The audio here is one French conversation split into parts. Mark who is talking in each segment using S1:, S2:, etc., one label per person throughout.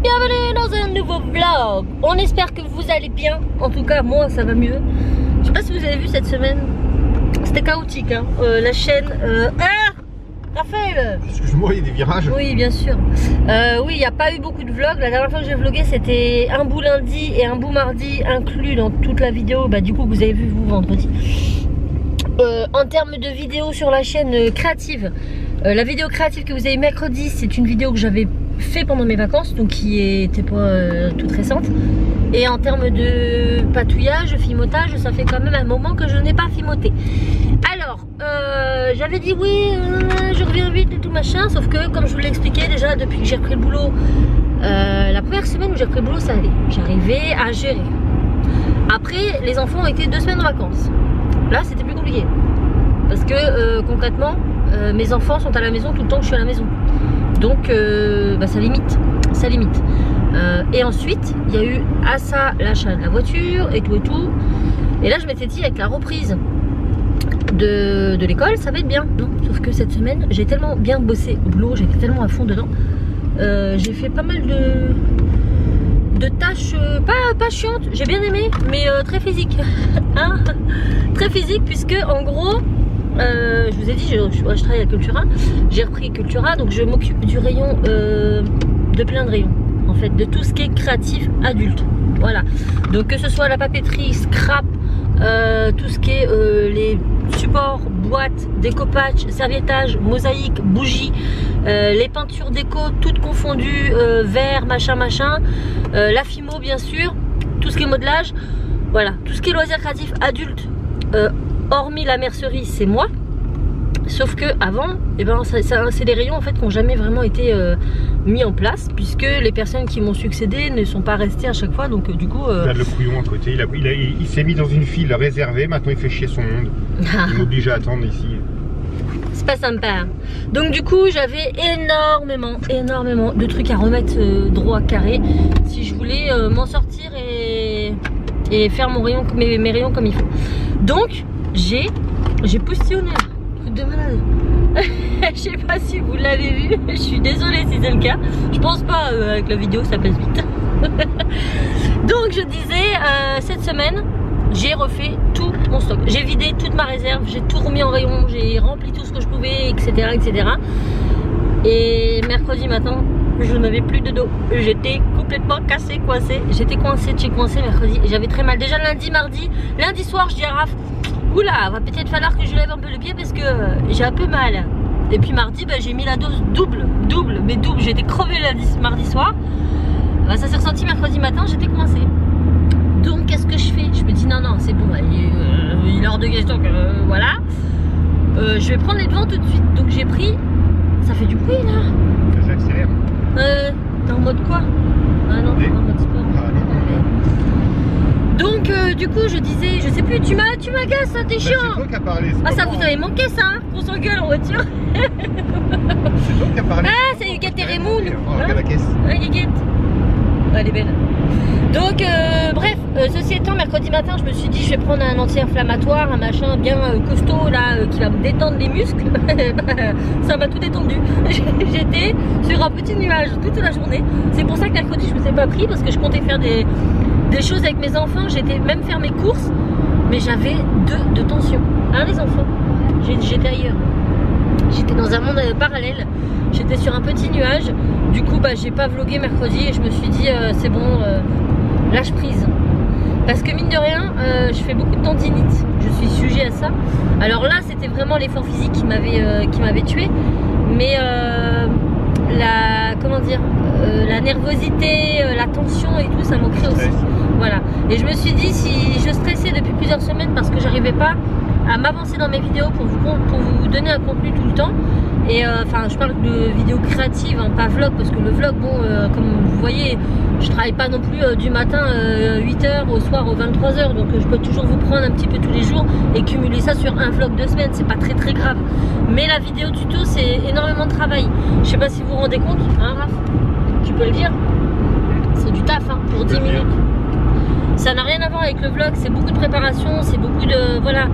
S1: Bienvenue dans un nouveau vlog. On espère que vous allez bien. En tout cas moi ça va mieux. Je sais pas si vous avez vu cette semaine. C'était chaotique hein. La chaîne Raphaël.
S2: Excuse-moi, il y a des virages.
S1: Oui bien sûr. Oui il n'y a pas eu beaucoup de vlogs. La dernière fois que j'ai vlogué c'était un bout lundi et un bout mardi inclus dans toute la vidéo. Bah du coup vous avez vu vous vendredi. En termes de vidéos sur la chaîne créative, la vidéo créative que vous avez mercredi, c'est une vidéo que j'avais fait pendant mes vacances, donc qui était pas toute récente. Et en termes de patouillage, fimotage, ça fait quand même un moment que je n'ai pas fimoté. Alors, j'avais dit oui, je reviens vite et tout machin, sauf que comme je vous l'ai expliqué déjà depuis que j'ai repris le boulot, la première semaine où j'ai repris le boulot ça allait, j'arrivais à gérer. Après, les enfants ont été 2 semaines en vacances. Là c'était plus compliqué parce que concrètement mes enfants sont à la maison tout le temps que je suis à la maison, donc bah, ça limite, et ensuite il y a eu à ça l'achat de la voiture et tout, et là je m'étais dit avec la reprise de l'école ça va être bien, non, sauf que cette semaine j'ai tellement bien bossé au boulot, j'étais tellement à fond dedans, j'ai fait pas mal de tâches pas chiantes, j'ai bien aimé, mais très physique hein, très physique, puisque en gros je vous ai dit je travaille à Cultura, j'ai repris Cultura, donc je m'occupe du rayon de plein de rayons en fait, de tout ce qui est créatif adulte, voilà, donc que ce soit la papeterie, scrap, tout ce qui est les supports, boîtes, découpage, serviettage, mosaïque, bougies, les peintures déco toutes confondues, verre, machin, la fimo bien sûr, tout ce qui est modelage, voilà, tout ce qui est loisirs créatifs adultes, hormis la mercerie c'est moi. Sauf que avant, eh ben, c'est des rayons en fait qui n'ont jamais vraiment été mis en place, puisque les personnes qui m'ont succédé ne sont pas restées à chaque fois, donc du coup...
S2: Regarde le couillon à côté, il s'est mis dans une file réservée, maintenant il fait chier son monde. Il m'oblige à attendre ici.
S1: C'est pas sympa. Donc du coup j'avais énormément de trucs à remettre droit, carré, si je voulais m'en sortir et faire mon rayon, mes rayons comme il faut. Donc j'ai postillonné de malade. Je sais pas si vous l'avez vu, je suis désolée si c'est le cas, je pense pas, avec la vidéo ça passe vite. Donc je disais, cette semaine j'ai refait tout mon stock, j'ai vidé toute ma réserve, j'ai tout remis en rayon, j'ai rempli tout ce que je pouvais, etc. Et mercredi matin je n'avais plus de dos, j'étais complètement cassée, coincée, j'étais coincée de chez coincée mercredi, j'avais très mal déjà lundi, mardi, lundi soir je dis à Raph, oula, va peut-être falloir que je lève un peu le pied parce que j'ai un peu mal. Et puis mardi, bah, j'ai mis la dose double, j'étais crevée mardi soir. Bah, ça s'est ressenti mercredi matin, j'étais coincée. Donc qu'est-ce que je fais? Je me dis non, c'est bon, il est hors de question que voilà. Je vais prendre les devants tout de suite. Donc j'ai pris, ça fait du bruit là.
S2: J'accélère.
S1: T'es en mode quoi? Ah non, t'es en mode sport.
S2: Ah non.
S1: Donc du coup je disais, je sais plus, tu m'agaces, ça t'es chiant.
S2: C'est toi qui as parlé.
S1: Ah ça vous avez manqué ça, qu'on s'engueule en voiture.
S2: C'est toi qui as parlé.
S1: Ah c'est Huguette et Raymond.
S2: Oh regarde la caisse.
S1: Ouais Huguette. Ouais, elle est belle. Donc bref, ceci étant, mercredi matin je me suis dit je vais prendre un anti-inflammatoire, un machin bien costaud là qui va me détendre les muscles. Ça m'a tout détendu. J'étais sur un petit nuage toute la journée. C'est pour ça que mercredi je me suis pas pris, parce que je comptais faire des choses avec mes enfants, j'étais même faire mes courses, mais j'avais de tension. Hein les enfants? J'étais ailleurs. J'étais dans un monde parallèle. J'étais sur un petit nuage. Du coup bah j'ai pas vlogué mercredi et je me suis dit c'est bon, lâche prise. Parce que mine de rien, je fais beaucoup de tendinite. Je suis sujet à ça. Alors là c'était vraiment l'effort physique qui m'avait tué. Mais la nervosité, la tension et tout, ça manquerait aussi. Voilà. Et je me suis dit, si je stressais depuis plusieurs semaines parce que j'arrivais pas à m'avancer dans mes vidéos pour vous donner un contenu tout le temps, et enfin je parle de vidéos créatives, hein, pas vlog, parce que le vlog, bon, comme vous voyez, je travaille pas non plus du matin 8h au soir aux 23h, donc je peux toujours vous prendre un petit peu tous les jours et cumuler ça sur un vlog de semaine, c'est pas très grave. Mais la vidéo tuto c'est énormément de travail. Je sais pas si vous vous rendez compte, hein Raph, tu peux le dire, c'est du taf hein, pour 10 minutes. Ça n'a rien à voir avec le vlog, c'est beaucoup de préparation, c'est beaucoup de... voilà.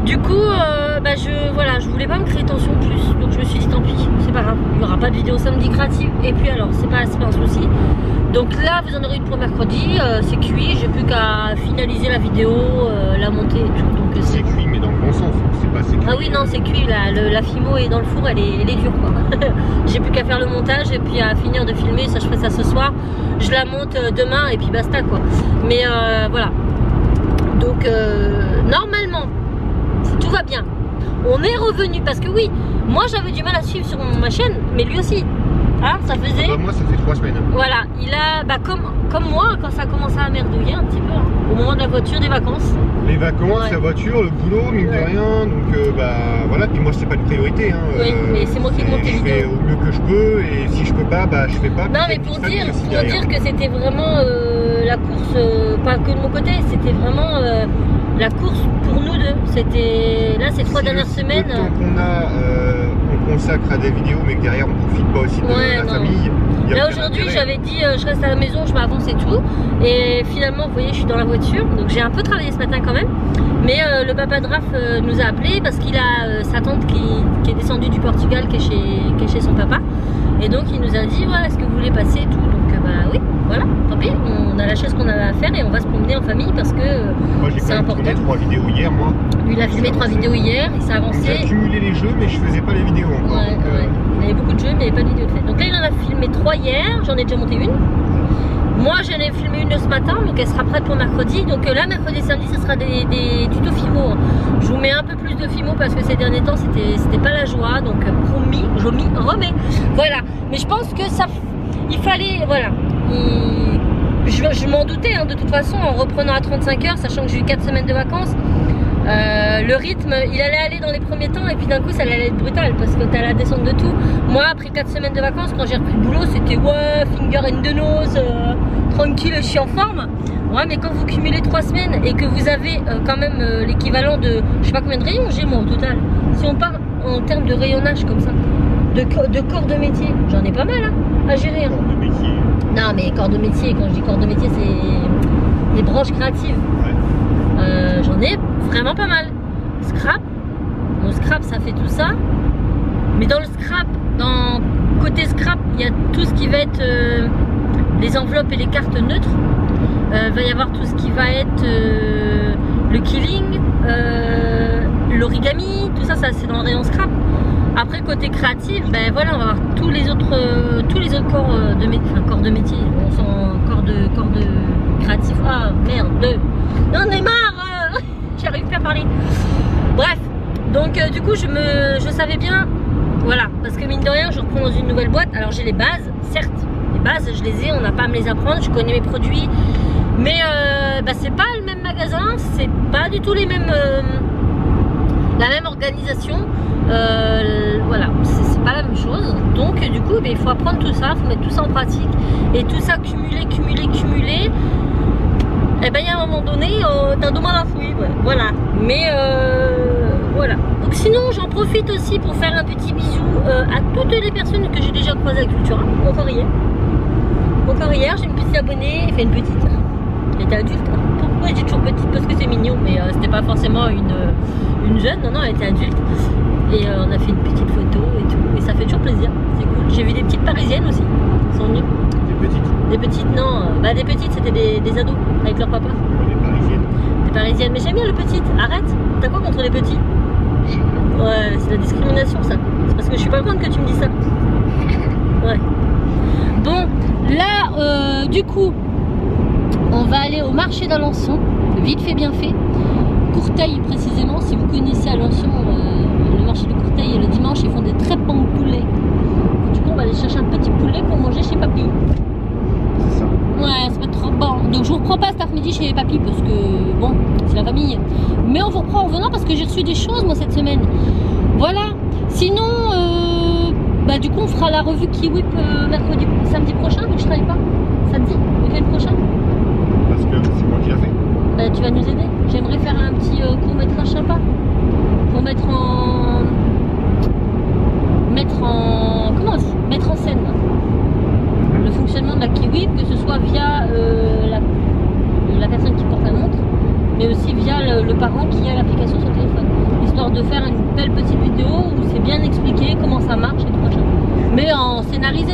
S1: Du coup, bah voilà, je voulais pas me créer tension plus, donc je me suis dit tant pis, c'est pas grave, il n'y aura pas de vidéo samedi créative. Et puis alors, c'est pas un souci. Donc là, vous en aurez une pour mercredi, c'est cuit, j'ai plus qu'à finaliser la vidéo, la monter et tout. Donc
S2: c'est cuit, mais dans le bon sens, c'est pas c'est cuit.
S1: Ah oui, non, c'est cuit, la fimo est dans le four, elle est dure quoi. J'ai plus qu'à faire le montage et puis à finir de filmer, ça je ferai ça ce soir. Je la monte demain et puis basta quoi. Mais voilà. Donc normalement, si tout va bien, on est revenu parce que oui, moi j'avais du mal à suivre sur ma chaîne, mais lui aussi. Hein, ça faisait.
S2: Bah, moi ça fait 3 semaines.
S1: Voilà, il a, bah, comme moi quand ça a commencé à merdouiller un petit peu, hein, au moment de la voiture, des vacances.
S2: Les vacances, ouais. La voiture, le boulot, mine de rien, donc bah voilà, puis moi c'est pas une priorité. Hein,
S1: oui, mais c'est moi qui monte les vidéos.
S2: Je fais au mieux que je peux et si je peux pas, bah je fais pas.
S1: Non mais pour dire que c'était vraiment la course, pas que de mon côté, c'était vraiment la course pour nous deux. C'était là ces 3 dernières semaines.
S2: Le temps qu'on a, on consacre à des vidéos, mais que derrière on profite pas aussi de la famille.
S1: Là aujourd'hui j'avais dit je reste à la maison, je m'avance et tout. Et finalement vous voyez je suis dans la voiture. Donc j'ai un peu travaillé ce matin quand même. Mais le papa de Raph nous a appelé parce qu'il a sa tante qui est descendue du Portugal qui est chez son papa. Et donc il nous a dit voilà, est-ce que vous voulez passer et tout. Donc bah oui, voilà, tant pis, on a la chaise qu'on avait à faire et on va se promener en famille parce que c'est important.
S2: Moi j'ai tourné 3 vidéos hier moi.
S1: Lui il a filmé 3 vidéos hier, il s'est avancé.
S2: J'ai accumulé les jeux mais je faisais pas les vidéos encore.
S1: Ouais, donc, ouais. Il y avait beaucoup de jeux mais il n'y avait pas de vidéo de fait. Donc là il en a filmé 3 hier, j'en ai déjà monté une. Moi j'en ai filmé une ce matin, donc elle sera prête pour mercredi. Donc là mercredi et samedi ce sera des tutos Fimo. Je vous mets un peu plus de Fimo parce que ces derniers temps c'était pas la joie. Donc promis, je m'y remets. Voilà, mais je pense que ça, il fallait, voilà. Je m'en doutais hein, de toute façon en reprenant à 35 heures, sachant que j'ai eu 4 semaines de vacances. Le rythme, il allait aller dans les premiers temps et puis d'un coup ça allait être brutal parce que t'as la descente de tout. Moi après 4 semaines de vacances, quand j'ai repris le boulot, c'était ouais, finger in the nose, tranquille, je suis en forme. Ouais, mais quand vous cumulez 3 semaines et que vous avez quand même l'équivalent de, je sais pas combien de rayons j'ai moi au total. Si on parle en termes de rayonnage comme ça, de corps de métier, j'en ai pas mal hein, à gérer. Hein.
S2: Corps de métier.
S1: Non mais corps de métier, quand je dis corps de métier c'est les branches créatives. Ouais. J'en ai vraiment pas mal. Scrap, mon scrap ça fait tout ça. Mais dans le scrap, côté scrap, il y a tout ce qui va être les enveloppes et les cartes neutres. Va y avoir tout ce qui va être le killing, l'origami, tout ça, c'est dans le rayon scrap. Après côté créatif, ben voilà, on va avoir tous les autres corps de métier, enfin corps de métier, on sent corps de créatif. Ah merde, non, on est marre, j'arrive plus à parler. Bref, donc du coup je savais bien, voilà, parce que mine de rien je reprends dans une nouvelle boîte. Alors j'ai les bases, certes, les bases je les ai, on n'a pas à me les apprendre, je connais mes produits, mais bah, c'est pas le même magasin, c'est pas du tout les mêmes, la même organisation. Voilà, c'est pas la même chose. Donc du coup il faut apprendre tout ça, il faut mettre tout ça en pratique. Et tout ça cumuler. Et ben il y a un moment donné, t'as deux mains à la fouille, ouais. Voilà. Mais voilà. Donc sinon j'en profite aussi pour faire un petit bisou à toutes les personnes que j'ai déjà croisées à Cultura. Encore hier, j'ai une petite abonnée, enfin une petite. Elle était adulte. Pourquoi je dis toujours petite? Parce que c'est mignon, mais c'était pas forcément une jeune, non, elle était adulte. Et on a fait une petite photo et tout, et ça fait toujours plaisir, c'est cool. J'ai vu des petites parisiennes aussi, elles sont venues.
S2: Des petites?
S1: Des petites, non, bah des petites c'était des ados avec leur papa.
S2: Des parisiennes?
S1: Des parisiennes, mais j'aime bien le petit, arrête, t'as quoi contre les petits? Ouais, c'est la discrimination ça, c'est parce que je suis pas contente que tu me dis ça. Ouais. Bon, là, du coup, on va aller au marché d'Alençon, vite fait bien fait. Courteil précisément, si vous connaissez Alençon, le marché de Courteil, le dimanche ils font des très bons poulets. Du coup on va aller chercher un petit poulet pour manger chez Papy.
S2: C'est ça.
S1: Ouais, ça va être trop bon. Donc je vous reprends pas cet après-midi chez Papy parce que bon, c'est la famille. Mais on vous reprend en venant parce que j'ai reçu des choses moi cette semaine. Voilà. Sinon, bah du coup on fera la revue Kiwip samedi prochain, vu que je travaille pas. Samedi, week-end prochain.
S2: Parce que c'est moi qui l'ai fait.
S1: Bah, tu vas nous aider. J'aimerais faire un petit court-métrage sympa pour mettre en scène le fonctionnement de la Kiwip, que ce soit via la personne qui porte la montre, mais aussi via le parent qui a l'application sur le téléphone, histoire histoire de faire une belle petite vidéo où c'est bien expliqué comment ça marche et tout machin. Mais en scénarisé,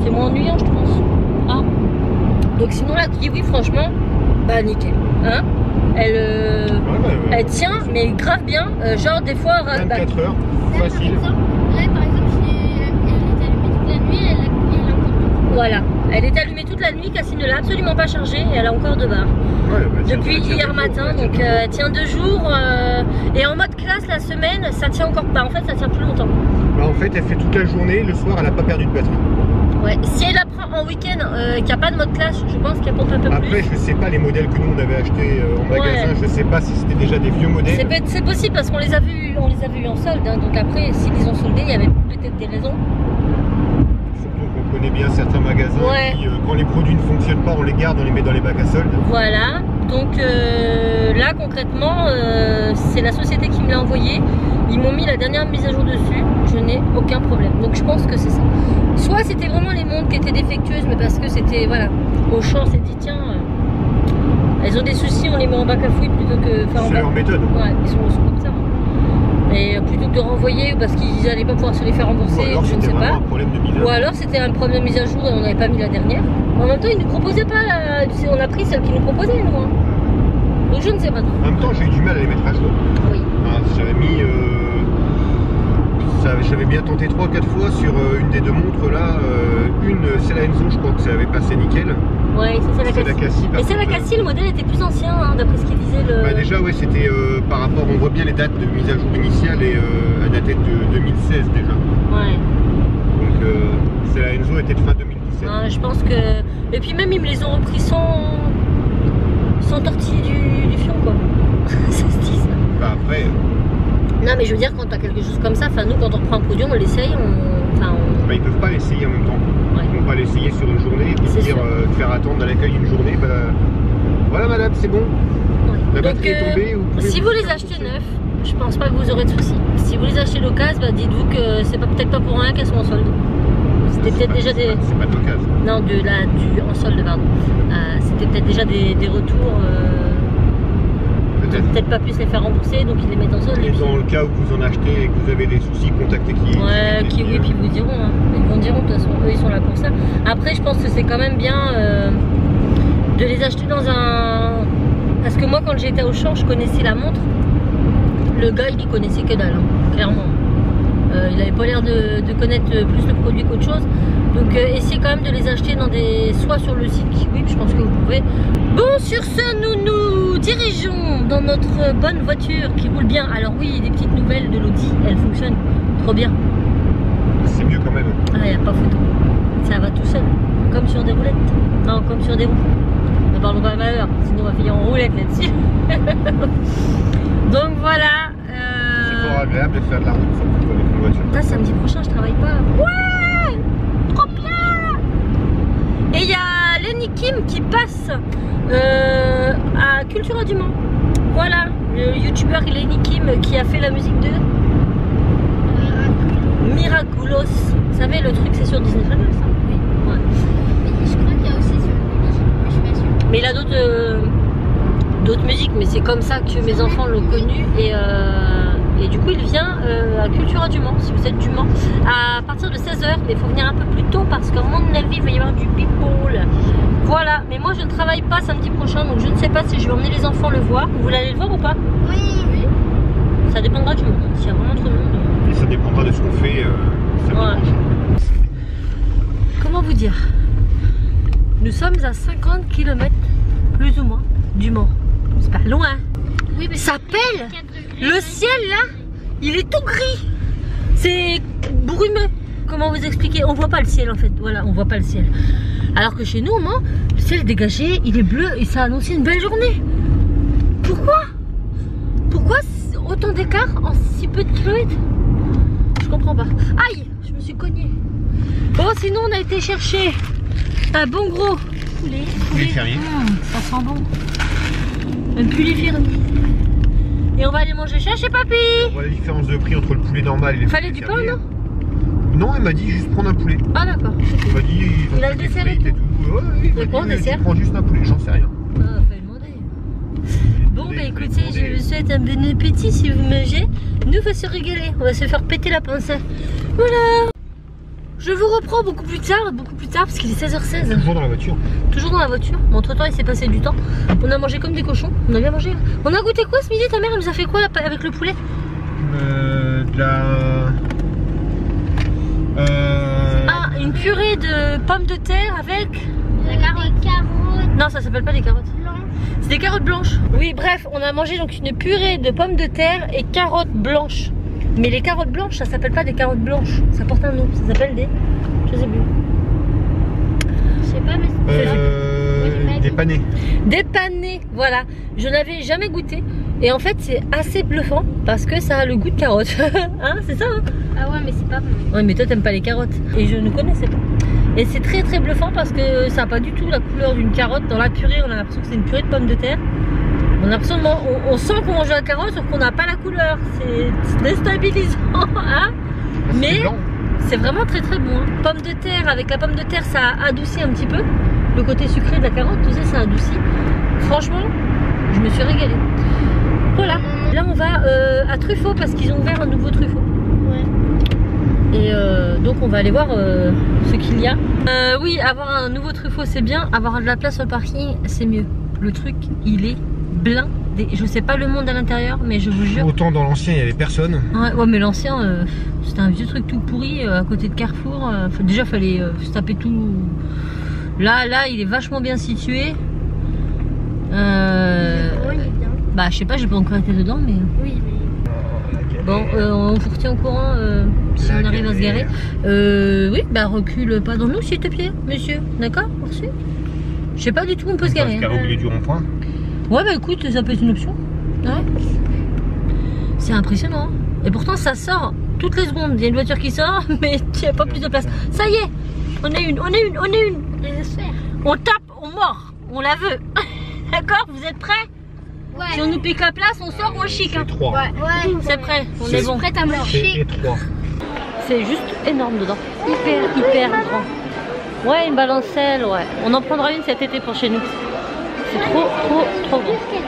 S1: c'est moins ennuyant, je pense. Hein? Donc sinon la kiwi, franchement, bah nickel. Hein? Elle tient, mais grave bien. Genre des fois...
S2: 24 heures, facile.
S3: Là, par exemple, elle est allumée toute la nuit, elle a encore de...
S1: Voilà, elle est allumée toute la nuit, Cassine ne l'a absolument pas chargée et elle a encore de barres.
S2: Ouais, bah,
S1: Depuis hier matin, donc elle tient 2 jours. Et en mode classe, la semaine, ça tient encore pas. En fait, ça tient plus longtemps.
S2: Bah, en fait, elle fait toute la journée, le soir, elle n'a pas perdu de batterie.
S1: Ouais, si elle la prend en week-end, qu'il n'y a pas de mode classe, je pense qu'elle pompe un peu plus.
S2: Après, je sais pas les modèles que nous on avait achetés en magasin, je sais pas si c'était déjà des vieux modèles.
S1: C'est possible parce qu'on les a vus en solde, hein. Donc après, s'ils les ont soldés, il y avait peut-être des raisons.
S2: Surtout qu'on connaît bien certains magasins qui, quand les produits ne fonctionnent pas, on les garde, on les met dans les bacs à solde.
S1: Voilà, donc là concrètement, c'est la société qui me l'a envoyé. Ils m'ont mis la dernière mise à jour dessus, je n'ai aucun problème. Donc je pense que c'est ça. Soit c'était vraiment les montres qui étaient défectueuses, mais parce que c'était, voilà, Auchan s'est dit tiens, elles ont des soucis, on les met en bac à fouille plutôt que faire en bac.
S2: C'est leur méthode.
S1: Ouais, ils sont comme ça. Et plutôt que de renvoyer parce qu'ils n'allaient pas pouvoir se les faire rembourser, je ne sais pas. Ou alors c'était un problème de mise à jour et on n'avait pas mis la dernière. En même temps, ils ne nous proposaient pas, on a pris celle qu'ils nous proposaient, nous. Hein. Donc je ne sais pas trop.
S2: En même temps, j'ai eu du mal à les mettre à jour.
S1: Oui.
S2: J'avais mis. J'avais bien tenté 3-4 fois sur une des 2 montres là. Une, c'est la Enzo, je crois que ça avait passé nickel.
S1: Ouais, ça c'est la Cassie. Mais c'est la Cassie, le modèle était plus ancien, hein, d'après ce qu'il disait.
S2: Bah déjà, ouais, c'était par rapport, on voit bien les dates de mise à jour initiale et elle datait de 2016 déjà.
S1: Ouais.
S2: Donc, c'est la Enzo était de fin 2017.
S1: Non, je pense que. Et puis même, ils me les ont repris sans tortiller du fion, quoi. Ça se dit ça.
S2: Bah après.
S1: Non, mais je veux dire, quand t'as quelque chose comme ça, enfin, nous, quand on reprend un produit, on l'essaye,
S2: Bah, ils peuvent pas l'essayer en même temps.
S1: Ouais.
S2: Ils vont pas l'essayer sur une journée et puis dire faire attendre à l'accueil une journée. Bah, voilà, madame, c'est bon.
S1: Ouais.
S2: La batterie est tombée.
S1: Si vous les achetez neufs, je pense pas que vous aurez de soucis. Si vous les achetez d'occasion, bah, dites-vous que c'est peut-être pas pour rien qu'elles sont en solde. C'était peut-être déjà des.
S2: C'est pas de l'occasion.
S1: Non, en solde, pardon. C'était peut-être déjà des retours. Peut-être pas pu se les faire rembourser, donc ils les mettent en solde.
S2: Et dans le cas où vous en achetez et que vous avez des soucis, contactez Kiwi.
S1: Ouais, Kiwi, puis ils vous diront. Hein. Ils vous diront, de toute façon, eux ils sont là pour ça. Après, je pense que c'est quand même bien de les acheter dans un. Parce que moi, quand j'étais au Auchan, je connaissais la montre. Le gars, il y connaissait que dalle, hein, clairement. Il avait pas l'air de connaître plus le produit qu'autre chose. Donc essayez quand même de les acheter dans soit sur le site Kiwi, je pense que vous pouvez. Bon, sur ce, nous nous dirigeons dans notre bonne voiture qui roule bien. Alors oui, des petites nouvelles de l'Audi, elle fonctionne trop bien.
S2: C'est mieux quand même.
S1: Ah, il n'y a pas photo. Ça va tout seul, comme sur des roulettes. Non, comme sur des roues. Ne parlons pas malheur, sinon on va finir en roulette là-dessus. Donc voilà.
S2: C'est fort agréable de faire de la route avec une voiture.
S1: Putain, samedi prochain, je travaille pas. Ouais, trop bien. Et il y a Lenny Kim qui passe à Cultura du Mans. Voilà, le youtubeur Lenny Kim qui a fait la musique de Miraculous. Vous savez, le truc, c'est sur Disney Channel, ça.
S3: Oui.
S1: Ouais.
S3: Mais je crois qu'il y a aussi sur Lily, mais je suis pas sûre.
S1: Mais il a d'autres musiques, mais c'est comme ça que mes enfants l'ont connu. Et du coup, il vient à Cultura du Mans, si vous êtes du Mans, à partir de 16h. Mais il faut venir un peu plus tôt parce qu'à mon avis, il va y avoir du people. Voilà, mais moi je ne travaille pas samedi prochain, donc je ne sais pas si je vais emmener les enfants le voir. Vous voulez aller le voir ou pas?
S3: Oui, oui.
S1: Ça dépendra du monde, s'il y a vraiment trop de monde.
S2: Et ça dépendra de ce qu'on fait.
S1: Ouais. Comment vous dire? Nous sommes à 50 km, plus ou moins, du Mans. C'est pas loin.
S3: Oui, mais
S1: ça pèle. Le ciel là, il est tout gris. C'est brumeux. Comment vous expliquer? On voit pas le ciel en fait. Voilà, on voit pas le ciel. Alors que chez nous, au Mans, le ciel est dégagé, il est bleu et ça annonce une belle journée. Pourquoi? Pourquoi autant d'écart en si peu de kilomètres? Je comprends pas. Aïe, je me suis cognée. Bon, sinon on a été chercher un bon gros poulet.
S2: Poulet fermier.
S1: Ça sent bon. Un poulet fermier. Et on va aller manger chez papy.
S2: On voit la différence de prix entre le poulet normal et les
S1: Fallait du pain, non?
S2: Non, elle m'a dit juste prendre un poulet.
S1: Ah d'accord.
S2: Elle m'a dit
S1: Il a le dessert
S2: et tout. Ouais, il m'a dit,
S1: dessert?
S2: prends juste un poulet, j'en sais rien.
S1: Ah, fallait demander. Bon, ben écoutez, je vous souhaite un bon appétit si vous mangez. Nous, on va se régaler, on va se faire péter la pince. Voilà. Je vous reprends beaucoup plus tard parce qu'il est 16h16.
S2: Toujours dans la voiture.
S1: Toujours dans la voiture. Bon, entre temps, il s'est passé du temps. On a mangé comme des cochons. On a bien mangé. On a goûté quoi ce midi? Ta mère, elle nous a fait quoi avec le poulet?
S2: De la...
S1: Ah, une purée de pommes de terre avec...
S3: La carotte.
S1: Non, ça s'appelle pas des carottes.
S3: Blanc.
S1: C'est des carottes blanches. Oui, bref, on a mangé donc une purée de pommes de terre et carottes blanches. Mais les carottes blanches, ça s'appelle pas des carottes blanches. Ça porte un nom. Ça s'appelle des... Je sais plus.
S3: Je sais pas, mais
S2: des panés.
S1: Des panés, voilà. Je n'avais jamais goûté. Et en fait, c'est assez bluffant parce que ça a le goût de carotte. Hein, c'est ça, hein?
S3: Ah ouais, mais c'est pas bon.
S1: Ouais, mais toi, t'aimes pas les carottes. Et je ne connaissais pas. Et c'est très très bluffant parce que ça n'a pas du tout la couleur d'une carotte. Dans la purée, on a l'impression que c'est une purée de pommes de terre. On a l'impression on sent qu'on mange la carotte sauf qu'on n'a pas la couleur. C'est déstabilisant, hein? Mais c'est vraiment très très bon. Hein. Pommes de terre, avec la pomme de terre, ça adoucit un petit peu le côté sucré de la carotte. Tu sais, ça adoucit. Franchement, je me suis régalée. Voilà. Là, on va à Truffaut parce qu'ils ont ouvert un nouveau Truffaut.
S3: Ouais.
S1: Et donc, on va aller voir ce qu'il y a. Oui, avoir un nouveau Truffaut, c'est bien. Avoir de la place sur le parking, c'est mieux. Le truc, il est blindé. Je sais pas le monde à l'intérieur, mais je vous jure.
S2: Autant dans l'ancien, il y avait personne.
S1: Ouais, mais l'ancien, c'était un vieux truc tout pourri à côté de Carrefour. Déjà, fallait se taper tout. Là, il est vachement bien situé. Bah, je sais pas, j'ai pas encore été dedans, mais.
S3: Oui, mais.
S1: Bon, on vous retient au courant si on arrive à se garer. Oui, bah, recule pas dans nous, s'il te plaît, monsieur. D'accord? Merci. Je sais pas du tout où on peut se garer.
S2: Au milieu du rond-point.
S1: Ouais, bah écoute, ça peut être une option. Ouais. C'est impressionnant. Et pourtant, ça sort toutes les secondes. Il y a une voiture qui sort, mais il n'y a pas plus de place. Ça y est, on est une. On tape, on mord, on la veut. D'accord? Vous êtes prêts?
S3: Ouais.
S1: Si on nous pique la place, on sort, on chic. Hein.
S2: Étroit.
S3: Ouais.
S1: C'est prêt, on est bon.
S3: Prête à
S2: C'est
S3: marcher.
S2: étroit.
S1: C'est juste énorme dedans. Hyper grand. Ouais, une balancelle, ouais. On en prendra une cet été pour chez nous. C'est trop bon.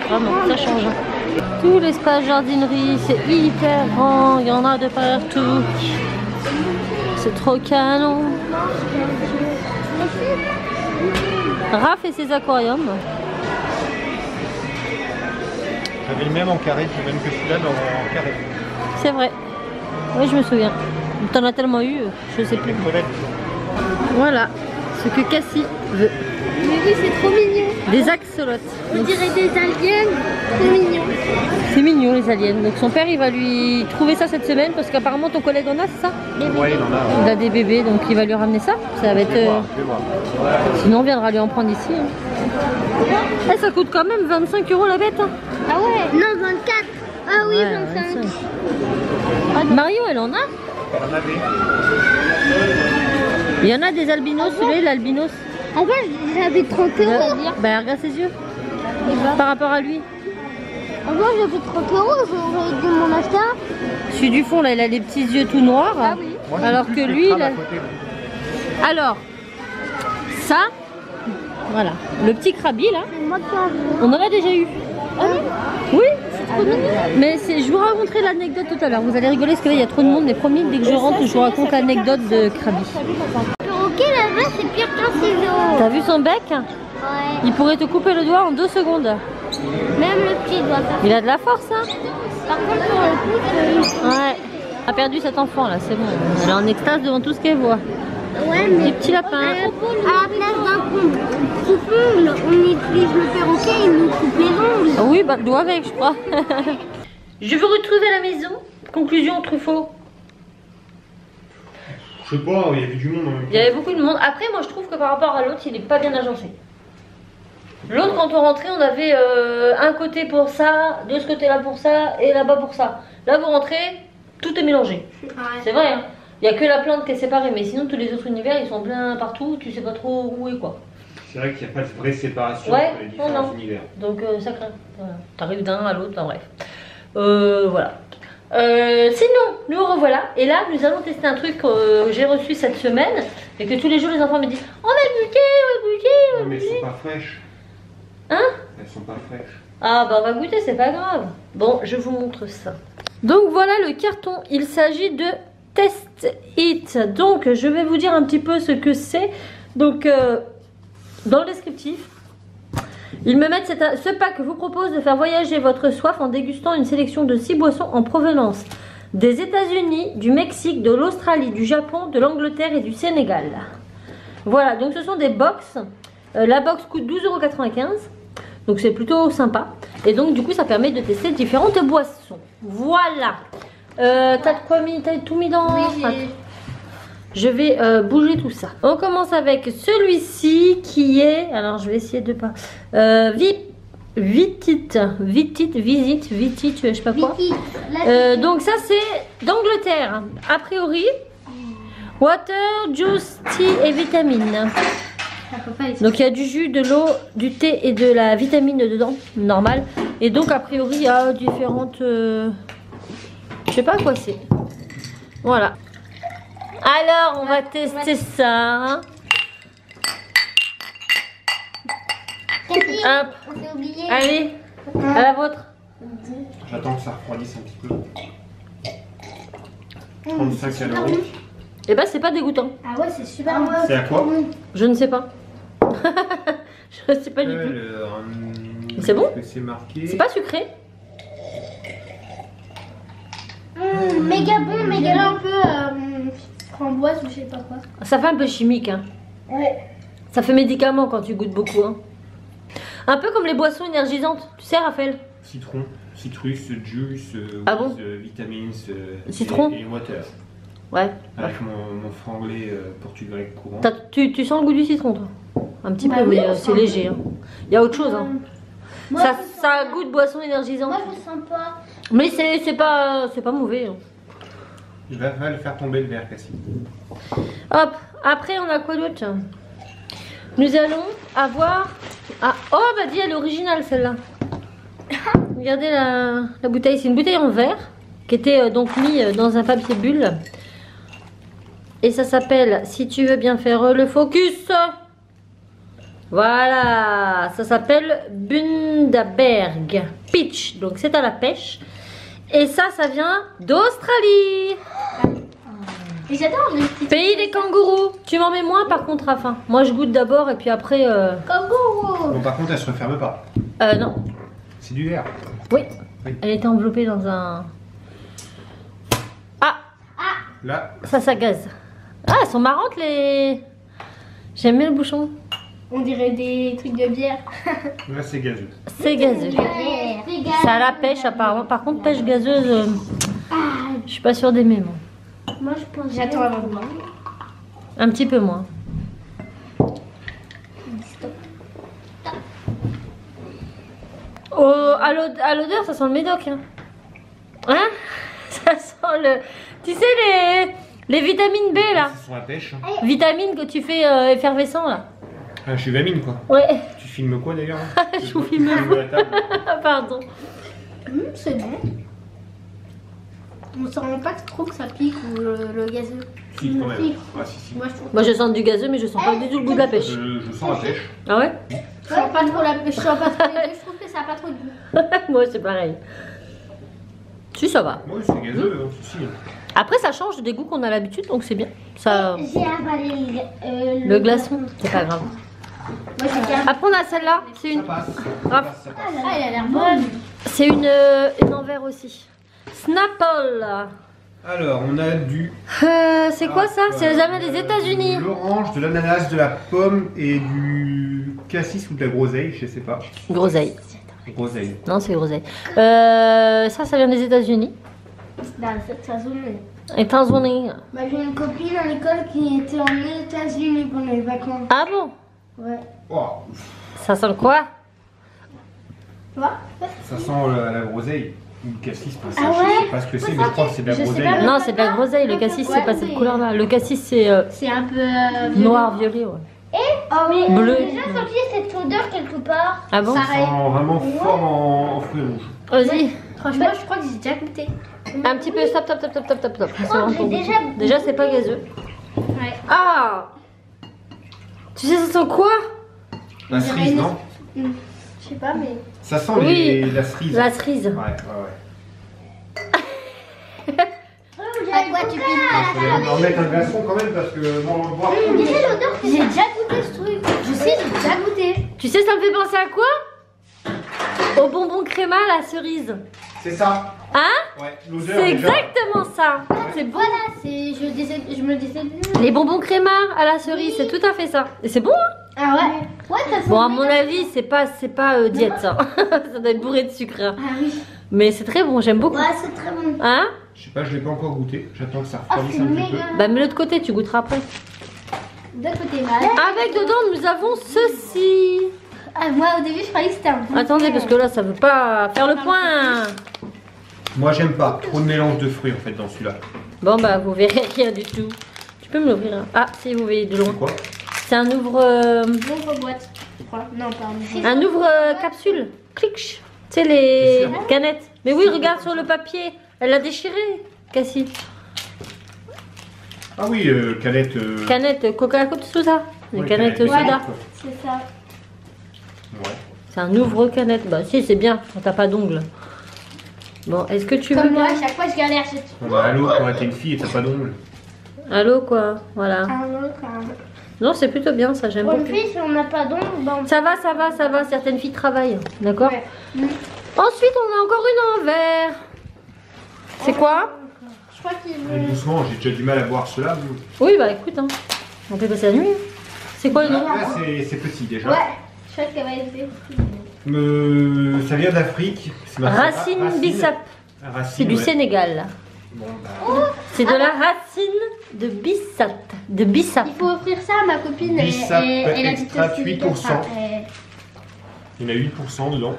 S1: Vraiment, ça change. Tout l'espace jardinerie, c'est hyper grand. Il y en a de partout. C'est trop canon. Raph et ses aquariums.
S2: J'avais le même en carré, le même que celui-là, mais en carré.
S1: C'est vrai. Oui, je me souviens. T'en as tellement eu, je sais plus.
S2: Les crevettes.
S1: Voilà ce que Cassie veut.
S3: Mais oui, c'est trop mignon.
S1: Des axolotes.
S3: On dirait des aliens. Trop mignon.
S1: C'est mignon les aliens. Donc son père il va lui trouver ça cette semaine parce qu'apparemment ton collègue en a, c'est ça?
S2: Ouais, il en a.
S1: Il a des bébés donc il va lui ramener ça. Ça va être.
S2: Je vais voir.
S1: Sinon on viendra lui en prendre ici. Hein. Eh, ça coûte quand même 25 € la bête. Hein.
S3: Ah ouais? Non, 24. Ah oui,
S1: Ouais,
S3: 25.
S1: Mario elle en a?
S2: On en avait.
S1: Il y en a des albinos, celui-là l'albinos.
S3: Avant, j'avais 30 €, on va dire.
S1: Bah regarde ses yeux. Par rapport à lui.
S3: Avant, j'avais 30 €, j'aurais dû m'en acheter un.
S1: Celui du fond là il a les petits yeux tout noirs.
S3: Ah oui.
S2: Moi,
S1: Alors
S2: j'ai
S1: que
S2: plus
S1: lui,
S2: le crabe
S1: il a-
S2: à côté.
S1: Alors, ça, voilà, le petit crabi là,
S3: C'est moi qui en veux.
S1: on en a déjà eu.
S3: Ah oui?
S1: Oui, c'est trop mignon. Mais je vous raconterai l'anecdote tout à l'heure. Vous allez rigoler parce que là il y a trop de monde. Mais promis, dès que je rentre, je vous raconte l'anecdote de Krabi.
S3: Le perroquet là-bas, c'est pire qu'un ciseau.
S1: T'as vu son bec?
S3: Ouais.
S1: Il pourrait te couper le doigt en 2 secondes.
S3: Même le petit doigt.
S1: Il a de la force, hein?
S3: Par contre, pour le coup,
S1: Ouais. Elle a perdu cet enfant là, c'est bon. Elle est en extase devant tout ce qu'elle voit.
S3: ouais,
S1: Des
S3: mais
S1: petits lapins.
S3: à la place d'un coupe-ongle, on utilise le perroquet, il nous coupe les ongles.
S1: Ah oui, bah le doigt avec, je crois. Je veux retrouver à la maison. Conclusion, Truffaut.
S2: Je sais pas, il y avait du monde en même temps.
S1: Il y avait beaucoup de monde. Après, moi je trouve que par rapport à l'autre, il est pas bien agencé. L'autre, quand on rentrait, on avait un côté pour ça, de ce côté-là pour ça, et là-bas pour ça. Là, vous rentrez, tout est mélangé. C'est vrai, hein. Il n'y a que la plante qui est séparée, mais sinon, tous les autres univers, ils sont plein partout, tu sais pas trop où est quoi.
S2: C'est vrai qu'il n'y a pas de vraie séparation
S1: Ouais,
S2: entre les différents
S1: non.
S2: univers.
S1: Donc, ça craint. Voilà. T'arrives d'un à l'autre, enfin, bref. Voilà. Sinon, nous revoilà. Et là, nous allons tester un truc que j'ai reçu cette semaine, et que tous les jours, les enfants me disent on va goûter, on va goûter, on va
S2: Non, mais elles
S1: goûter.
S2: sont pas fraîches.
S1: Hein?
S2: Elles sont pas fraîches.
S1: Ah bah on va goûter, c'est pas grave. Bon, je vous montre ça. Donc voilà le carton, il s'agit de Test It. Donc je vais vous dire un petit peu ce que c'est. Donc dans le descriptif, ils me mettent ce pack vous propose de faire voyager votre soif en dégustant une sélection de 6 boissons en provenance des États-Unis, du Mexique, de l'Australie, du Japon, de l'Angleterre et du Sénégal. Voilà, donc ce sont des box. La box coûte 12,95 €. Donc c'est plutôt sympa. Et donc du coup ça permet de tester différentes boissons. Voilà. T'as de quoi mis? T'as tout mis dans...
S3: Oui,
S1: je vais bouger tout ça. On commence avec celui-ci qui est... Alors je vais essayer de pas... Vitit, je sais pas quoi. Donc ça c'est d'Angleterre. A priori, water, juice, tea et vitamines. Donc il y a du jus, de l'eau, du thé et de la vitamine dedans, normal. Et donc a priori il y a différentes... je sais pas quoi c'est. Voilà. Alors on va tester ça. Hop.
S3: On s'est oublié.
S1: Allez, à la vôtre.
S2: J'attends que ça refroidisse un petit peu. 35 calories.
S1: Et bah c'est pas dégoûtant.
S3: Ah ouais, c'est super bon.
S2: C'est à quoi?
S1: Je ne sais pas. Je ne sais pas du tout. C'est bon?
S2: C'est marqué.
S1: C'est pas sucré?
S3: Méga bon, méga un peu framboise ou je sais pas quoi.
S1: Ça fait un peu chimique. Hein.
S3: Ouais.
S1: Ça fait médicament quand tu goûtes beaucoup. Hein. Un peu comme les boissons énergisantes. Tu sais, Raphaël?
S2: Citron, citrus, juice,
S1: Ah bon?
S2: vitamines,
S1: Citron?
S2: et water.
S1: Ouais.
S2: Avec mon franglais portugais courant.
S1: Tu sens le goût du citron, toi? Un petit
S3: Bah
S1: peu,
S3: oui,
S1: mais c'est léger. Hein. Il y a autre chose. Hein.
S3: Moi,
S1: Ça goûte boisson énergisante.
S3: Moi, je sens pas.
S1: Mais c'est pas mauvais. Hein.
S2: Je vais le faire tomber le verre, Cassie.
S1: Hop, après on a quoi d'autre? Nous allons avoir... Ah, oh bah dis, elle est originale celle-là. Regardez la bouteille, c'est une bouteille en verre qui était donc mise dans un papier bulle. Et ça s'appelle, si tu veux bien faire le focus. Voilà, ça s'appelle Bundaberg Peach, donc c'est à la pêche. Et ça vient d'Australie.
S3: Et j'adore les petits
S1: Pays des kangourous. Tu m'en mets moins par contre à la fin. Moi je goûte d'abord et puis après...
S3: kangourous.
S2: Bon, par contre, elle se referme pas.
S1: Non.
S2: C'est du verre.
S1: Oui.
S2: Oui.
S1: Elle était enveloppée dans un... Ah,
S2: Là,
S1: ça gaze. Ah, elles sont marrantes les... J'aime bien le bouchon.
S3: On dirait des trucs de bière.
S2: là c'est gazeux.
S1: C'est gazeux.
S3: Ouais,
S1: Ça a la pêche apparemment. Par contre, pêche gazeuse, je suis pas sûre d'aimer moi.
S3: Moi, je pense. J'attends avant de boire.
S1: Un petit peu moins. Oh, à l'odeur, ça sent le médoc. Hein, ça sent le... Tu sais, les vitamines B là.
S2: C'est sur la pêche.
S1: Vitamines que tu fais effervescent là.
S2: Ah, je suis Vamine quoi.
S1: Ouais.
S2: Tu filmes quoi d'ailleurs?
S1: Je vous filme.
S2: la table.
S1: Pardon.
S3: C'est bon. On se rend pas trop que ça pique ou le gazeux.
S2: Si, quand même.
S3: Si.
S2: Ah, si.
S3: Moi, je trouve.
S1: Moi je sens du gazeux mais je sens pas du tout le goût de la pêche.
S2: Je sens la pêche.
S1: Ah ouais?
S3: Je sens pas trop la pêche. Je sens pas trop les deux. Je trouve que ça a pas trop de goût.
S1: Moi c'est pareil. Si ça va.
S2: Oui, c'est gazeux. Hein, si.
S1: Après ça change des goûts qu'on a l'habitude donc c'est bien. Ça...
S3: J'ai avalé
S1: Le glaçon, c'est pas grave.
S3: Moi, j'ai gardé.
S1: Après on a celle-là, c'est
S2: Ça
S1: une...
S2: passe. Ça
S1: Ah.
S2: passe, ça passe.
S3: Ah, elle a l'air bonne.
S1: C'est une en verre aussi. Snapple.
S2: Alors, on a du.
S1: C'est quoi ça? C'est les amènes des États-Unis.
S2: De l'orange, de l'ananas, de la pomme et du cassis ou de la groseille, je sais pas.
S1: Groseille.
S2: Groseille.
S1: Non, c'est groseille. Ça vient des États-Unis.
S3: Dans cette zone.
S1: États-Unis.
S3: Bah, j'ai une copine à l'école qui était en États-Unis pendant les vacances.
S1: Ah bon?
S3: Ouais.
S2: Oh,
S1: Ça sent quoi?
S3: Tu vois?
S2: ça sent la groseille. Ou le cassis, pas ça.
S3: Ah
S2: Je
S3: ouais?
S2: sais pas ce que c'est, mais je crois que c'est de la
S3: Je sais
S2: groseille.
S3: pas.
S1: Non, c'est de la groseille. Le cassis, c'est pas cette couleur-là. Le cassis, c'est
S3: C'est un peu
S1: noir, violet. Ouais.
S3: mais
S1: Bleu.
S3: j'ai déjà senti cette odeur quelque part.
S1: Ah bon?
S2: Ça sent vraiment fort en fruits rouges.
S1: Vas-y.
S3: Franchement, je crois que j'ai déjà goûté.
S1: Un petit peu. Stop. C'est vraiment
S3: j'ai
S1: pour
S3: déjà
S1: goûter. Déjà, c'est pas gazeux.
S3: Ouais.
S1: Ah! Tu sais, ça sent quoi?
S2: La cerise, non?
S3: Je sais pas, mais.
S2: Ça sent
S1: Oui.
S2: la cerise.
S1: La cerise.
S2: Ouais.
S3: À quoi tu
S2: On va en mettre un glaçon quand même parce que bon, on va boire.
S3: Tu sais l'odeur que j'ai déjà goûté ce truc. Je sais, j'ai déjà goûté.
S1: Tu sais, ça me fait penser à quoi? Au bonbon créma, la cerise.
S2: C'est ça.
S1: Hein?
S2: Ouais, l'odeur.
S1: C'est
S2: déjà.
S1: exactement ça. C'est bon.
S3: Voilà, je me décède.
S1: Les bonbons créma à la cerise, c'est tout à fait ça. Et c'est bon, hein?
S3: Ah ouais. Ouais, ça sent
S1: Bon, à
S3: bien.
S1: mon avis, c'est pas diète, ça. Ça doit être bourré de sucre. Hein.
S3: Ah oui.
S1: Mais c'est très bon, j'aime beaucoup.
S3: Ouais, c'est très bon.
S1: Hein?
S2: Je sais pas, je l'ai pas encore goûté. J'attends que ça
S3: Ah,
S2: refroidisse
S3: c'est
S2: un petit peu.
S3: méga.
S1: Bah, mets-le de côté, tu goûteras après.
S3: D'un côté mal.
S1: Avec dedans, nous avons ceci.
S3: Ah, moi au début je croyais que c'était un bon.
S1: Attendez, parce que là, ça veut pas faire le point.
S2: Moi, j'aime pas trop de mélange de fruits en fait dans celui-là.
S1: Bon, bah, vous verrez rien du tout. Tu peux me l'ouvrir, hein? Ah, si, vous voyez de loin.
S2: C'est quoi?
S1: C'est un ouvre...
S3: Ouvre-boîte, je crois. Non, pas
S1: Un ouvre capsule. Clic. Tu sais, les canettes. Mais oui, regarde sur le papier. Elle l'a déchiré, Cassie.
S2: Ah oui, canette.
S1: Canette Coca-Cola Soda. Les
S2: ouais,
S1: canettes
S2: canette.
S1: soda.
S3: C'est ça.
S2: Ouais.
S1: C'est un ouvre-canette. Bah si, c'est bien quand t'as pas d'ongles. Bon, est-ce que tu veux
S3: Comme moi,
S1: bien?
S3: à chaque fois je galère.
S2: On va à l'eau quand t'es une fille et t'as pas d'ongles.
S1: Allô, quoi. Voilà.
S3: Ah,
S1: Non, c'est plutôt bien, ça, j'aime
S3: Une
S1: beaucoup.
S3: fille, si on n'a pas d'ongles, ben.
S1: Ça va, ça va, ça va. Certaines filles travaillent. D'accord?
S3: Ouais.
S1: Ensuite, on a encore une en verre. C'est quoi?
S3: Je crois qu'il
S2: Mais
S3: veut.
S2: doucement, j'ai déjà du mal à boire cela.
S1: Oui, bah écoute, hein. On peut passer la nuit. C'est quoi le nom?
S2: Là, c'est petit déjà.
S3: Ouais, je crois qu'elle va être.
S2: Ça vient d'Afrique. C'est marqué
S1: Racine bissap.
S2: Racine,
S1: C'est du
S2: ouais.
S1: Sénégal.
S2: Bon, bah,
S1: C'est de la racine de bissap. De bissap.
S3: Il faut offrir ça à ma copine.
S2: Bissap
S3: elle
S2: extra
S3: habite aussi.
S2: 8%.
S3: Et
S2: il y en a 8% dedans.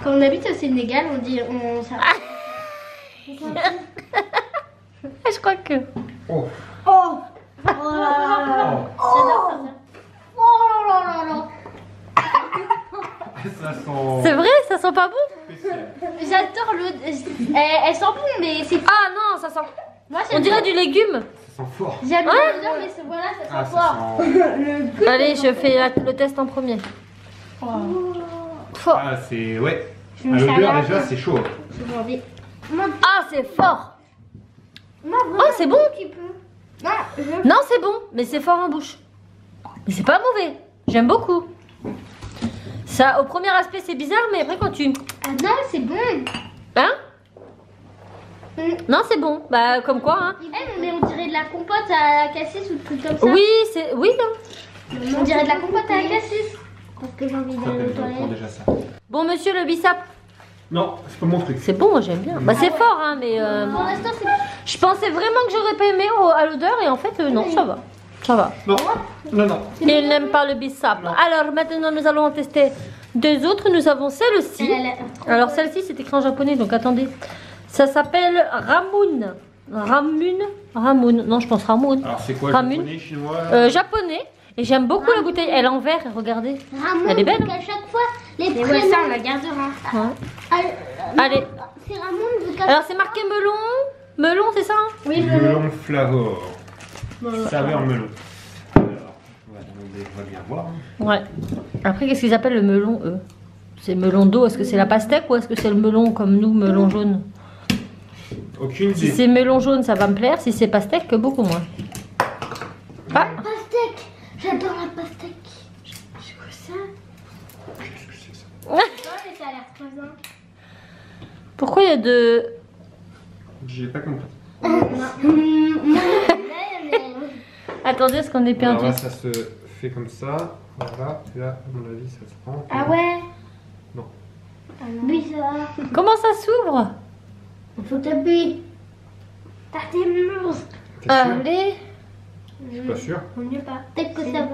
S3: quand on habite au Sénégal, on dit. Ça...
S1: Je crois que...
S2: Oh,
S3: Oh! Oh là là! J'adore ça. Oh là là là!
S2: ça sent
S1: C'est vrai, ça sent pas bon?
S2: spécial.
S3: J'adore l'eau. Elle sent bon, mais c'est.
S1: Ah non, ça sent...
S3: Moi,
S1: On dirait du légume.
S2: Ça sent fort.
S3: J'aime bien
S1: Ouais.
S3: l'odeur, mais voilà, ça sent
S2: Ah,
S3: fort.
S2: ça sent...
S1: Allez, je fais le test en premier. Fort.
S2: Ah, c'est... Ouais.
S3: Je
S2: À
S3: me
S2: l'odeur
S3: salade.
S2: déjà, c'est chaud.
S3: J'ai envie.
S1: Ah, c'est fort. Oh, c'est bon.
S3: Un petit peu. Non, je.
S1: Non, c'est bon, mais c'est fort en bouche. Mais c'est pas mauvais. J'aime beaucoup. Ça, au premier aspect, c'est bizarre, mais après quand tu...
S3: Ah non, c'est bon.
S1: Hein?
S3: Mm.
S1: Non, c'est bon. Bah, comme quoi, hein.
S3: Eh, mais on dirait de la compote à la cassis ou tout comme ça.
S1: Oui, c'est... Oui, hein.
S3: On dirait de la compote à la cassis. Parce que j'ai envie
S2: Ça
S3: d'aller aux
S2: prend
S3: toilettes.
S2: déjà ça.
S1: Bon, monsieur le bissap.
S2: Non, c'est pas mon truc.
S1: C'est bon, moi j'aime bien. Bah, c'est fort, hein, mais...
S3: Pour l'instant, c'est.
S1: Je pensais vraiment que j'aurais pas aimé à l'odeur, et en fait, non, ça va. Ça va.
S2: Non, non, non.
S1: Il n'aime pas le bissap. Alors, maintenant, nous allons en tester deux autres. Nous avons celle-ci. Alors, celle-ci, c'est écrit en japonais, donc attendez. Ça s'appelle Ramoun. Ramoun. Non, je pense Ramoun.
S2: Alors, c'est quoi,
S1: Ramun.
S2: japonais, chinois?
S1: Japonais. Et j'aime beaucoup la bouteille. Elle est en verre, regardez.
S3: Ramon,
S1: Elle est belle,
S3: donc à chaque fois, les
S4: Mais
S3: prénoms.
S4: ouais, ça, on la gardera.
S1: Ouais. Allez.
S3: C'est Ramon, vu qu'à
S1: Alors, c'est marqué melon. Melon, c'est ça, hein?
S3: Oui,
S2: Melon flavor. Saveur melon. Alors, on va bien voir.
S1: Ouais. Après, qu'est-ce qu'ils appellent le melon, eux? C'est melon d'eau. Est-ce que c'est la pastèque ou est-ce que c'est le melon comme nous, melon jaune?
S2: Aucune
S1: Si
S2: idée.
S1: c'est melon jaune, ça va me plaire. Si c'est pastèque, beaucoup moins. Ah,
S3: pastèque. J'adore la pastèque. C'est quoi ça?
S2: Qu'est-ce que c'est ça?
S3: Non, mais ça a l'air très bien.
S1: pourquoi il y a de...
S2: J'ai pas compris.
S1: Attendez, est-ce qu'on est
S2: Alors
S1: perdu?
S2: là, ça se fait comme ça. Voilà. Et là, à mon avis, ça se prend.
S3: Ah ouais?
S2: Non.
S3: Bizarre.
S1: Comment ça s'ouvre?
S3: Il faut t'appuyer. T'as tes muscles.
S2: T'es sûr?
S1: Allez.
S2: Je suis pas sûr.
S3: On mieux pas. Peut-être que ça va.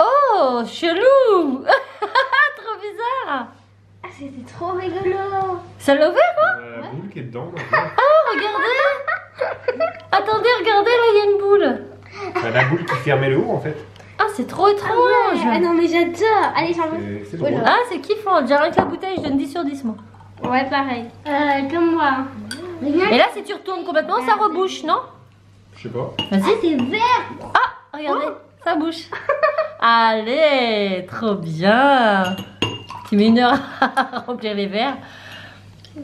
S1: Oh, chelou. Trop bizarre.
S3: Ah, c'était trop rigolo.
S1: Ça l'a ouvert, hein?
S2: La boule qui est dedans.
S1: Oh, regardez. Attendez, regardez, là, il y a une boule.
S2: Bah, la boule qui fermait le haut, en fait.
S1: Ah, c'est trop étrange.
S3: Ah non, mais j'adore. Allez, j'en veux.
S2: C'est drôle.
S1: Ah, c'est kiffant. Déjà rien que la bouteille, je donne 10 sur 10, moi.
S4: Ouais, pareil.
S3: Comme moi.
S1: Et là, si tu retournes complètement, ça rebouche, non?
S2: Je sais pas.
S1: Vas-y.
S3: C'est vert.
S1: Ah, regardez, ça bouge. Allez, trop bien. Tu mets 1 heure à remplir les verres.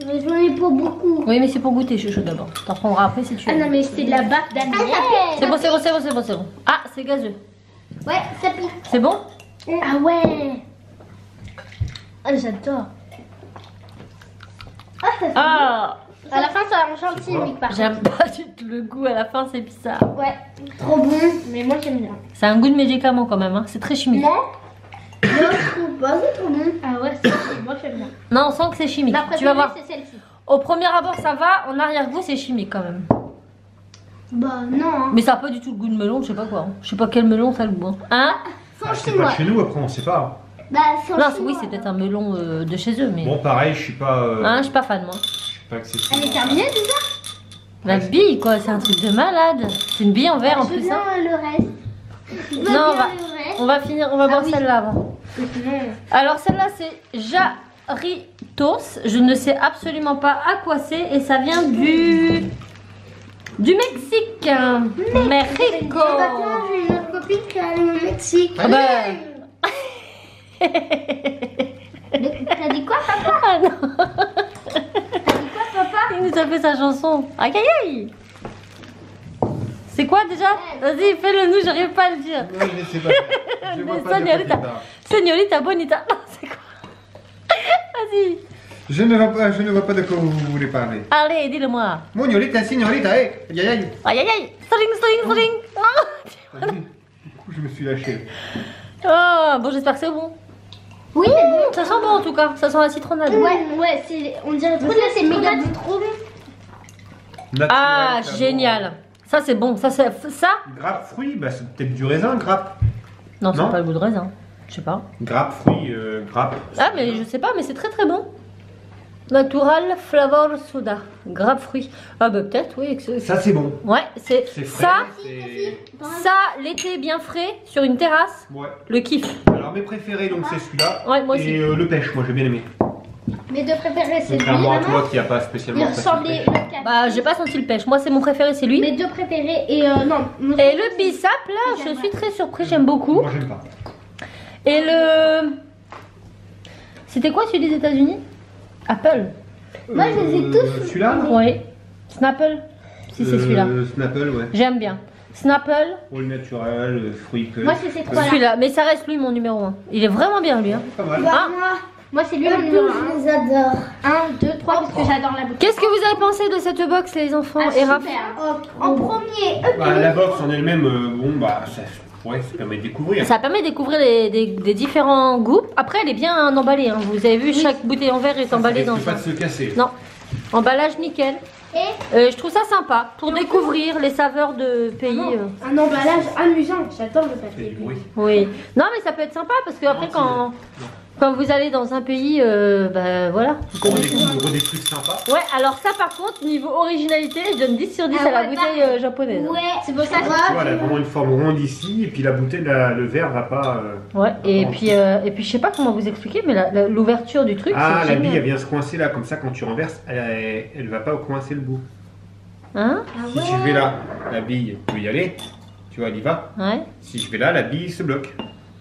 S3: J'en ai pas beaucoup.
S1: Oui, mais c'est pour goûter, chouchou d'abord. T'en prendras après si tu veux.
S3: Ah non, mais c'est de la baffe d'Anne.
S1: C'est bon, c'est bon, c'est bon, c'est bon, c'est bon. Ah, c'est gazeux.
S3: Ouais, ça pique.
S1: C'est bon?
S3: Ah ouais. Ah, j'adore. Ah, ça fait
S1: Ah,
S3: À la fin, ça a un gentil
S2: C'est quoi
S3: chimique par contre.
S1: j'aime pas du tout le goût. À la fin, c'est bizarre.
S3: Ouais, trop bon. Mais moi, j'aime bien.
S1: C'est un goût de médicament quand même. Hein. C'est très chimique.
S3: Non, je trouve pas, c'est trop bon. Ah ouais, moi, j'aime bien.
S1: Non, on sent que c'est chimique.
S3: Ma
S1: Tu vas voir.
S3: préférée, c'est celle-ci.
S1: Au premier abord, ça va. En arrière-goût, c'est chimique quand même.
S3: Bah, non. Hein.
S1: Mais ça a pas du tout le goût de melon. Je sais pas quoi. Hein. Je sais pas quel melon ça a le goût. Hein?
S3: Sans
S2: Ah, c'est
S3: chinois.
S2: pas chez nous, après on sait pas.
S3: Bah, sans
S1: Non,
S3: chinois.
S1: oui, c'est peut-être un melon de chez eux. Mais
S2: Bon, pareil, je suis pas.
S1: hein, je suis pas fan moi.
S2: Je suis pas
S3: Elle
S2: accessible.
S3: est terminée déjà?
S1: La bille, quoi. C'est un truc de malade. C'est une bille en verre en
S3: Je veux
S1: plus.
S3: bien
S1: Hein.
S3: le reste. Je veux
S1: Non,
S3: bien
S1: on va-
S3: le reste.
S1: On va finir. On va boire
S3: oui.
S1: celle-là avant.
S3: Non.
S1: Alors celle-là c'est Jarritos, je ne sais absolument pas à quoi c'est et ça vient du Mexique. Mexico.
S3: Maintenant, j'ai une autre copine qui est allée au Mexique.
S1: Ah bah.
S3: T'as dit quoi, papa?
S1: Ah non,
S3: T'as dit quoi, papa?
S1: il nous a fait sa chanson. Aïe aïe aïe. C'est quoi déjà? Vas-y, fais-le nous, j'arrive pas à le dire.
S2: Non, je ne sais pas. Je vois pas de quoi
S1: Señorita.
S2: tu parles.
S1: Señorita bonita. Non, c'est quoi? Vas-y.
S2: Je ne vois pas de quoi vous voulez parler.
S1: Allez, dis-le-moi.
S2: Moñolita, signorita, aïe, aïe, aïe.
S1: Aïe aïe aïe. String, string, string. Ah.
S2: Du coup, je me suis lâché.
S1: Oh, bon, j'espère que c'est bon.
S3: Oui, c'est bon.
S1: Ça sent bon en tout cas, ça sent la citronnade.
S3: Ouais, on dirait trop bien, c'est méga bon. Trop bon.
S1: Ah,
S2: Naturel,
S1: génial. Ça c'est bon, ça.
S2: Grappe fruit, bah c'est peut-être du raisin, grappe.
S1: Non, c'est
S2: Non.
S1: pas le goût de raisin. Je sais pas.
S2: Grappe fruit, grappe.
S1: Ah, mais je sais pas, mais c'est très très bon. Natural flavor soda, grappe fruit. Ah bah peut-être, oui.
S2: Ça c'est bon.
S1: Ouais, c'est
S2: C'est frais.
S1: ça.
S2: c'est-
S1: Ça, l'été bien frais sur une terrasse,
S2: Ouais.
S1: le kiff.
S2: Alors mes préférés donc c'est celui-là.
S1: Ouais, moi aussi.
S2: Et le pêche, moi j'ai bien aimé.
S3: Mes deux préférés, c'est lui.
S2: Contrairement à
S3: maman.
S2: toi qui a pas spécialement.
S3: Il
S2: apprécié
S3: ressemblait
S2: le pêche.
S3: le cap.
S1: Bah, j'ai pas senti le pêche. Moi, c'est mon préféré, c'est lui.
S3: Mes deux préférés et non. mon
S1: Et le bissap, là, je suis très surprise, j'aime beaucoup.
S2: Moi j'aime pas.
S1: Et le. C'était quoi celui des États-Unis? Apple.
S3: Moi, je les ai tous.
S2: Celui-là
S1: Oui. Snapple. Si, c'est celui-là.
S2: Snapple, ouais.
S1: J'aime bien. Snapple,
S2: All naturel, fruit que.
S3: Moi, c'est ces trois-là.
S1: celui-là. Mais ça reste lui mon numéro 1. Il est vraiment bien lui. Hein.
S2: Pas mal.
S1: Ah.
S3: Moi, c'est lui mon numéro 1.
S4: Je les adore.
S3: 1, 2, 3, parce que j'adore la bouteille.
S1: Qu'est-ce que vous avez pensé de cette box, les enfants
S3: Ah,
S1: et Raph?
S3: super. En premier,
S2: Bah, la box en elle-même, bon bah ça permet de découvrir.
S1: Ça permet de découvrir des différents goûts. Après, elle est bien emballée. Hein. Vous avez vu, chaque bouteille en verre est emballée dans
S2: Ça
S1: un.
S2: risque pas de se casser.
S1: Non, emballage nickel.
S3: et
S1: Je trouve ça sympa pour découvrir les saveurs de pays.
S3: un emballage amusant. J'adore le
S2: C'est
S3: papier.
S2: du bruit.
S1: Oui. Non, mais ça peut être sympa parce que après, quand vous allez dans un pays, bah voilà.
S2: On découvre des trucs sympas.
S1: Ouais, alors ça par contre, niveau originalité, je donne 10 sur 10
S3: Ah
S1: à la
S3: ouais,
S1: bouteille japonaise.
S3: Ouais, c'est pour ça que
S2: Tu vois, elle a vraiment une forme ronde ici, et puis la bouteille, le verre va pas.
S1: Ouais, et puis je sais pas comment vous expliquer, mais l'ouverture du truc,
S2: Ah,
S1: c'est
S2: la bille,
S1: génial.
S2: elle vient se coincer là, comme ça, quand tu renverses, elle va pas coincer le bout.
S1: Hein?
S2: Si je vais là, la bille peut y aller, tu vois, elle y va.
S1: Ouais.
S2: Si je vais là, la bille se bloque.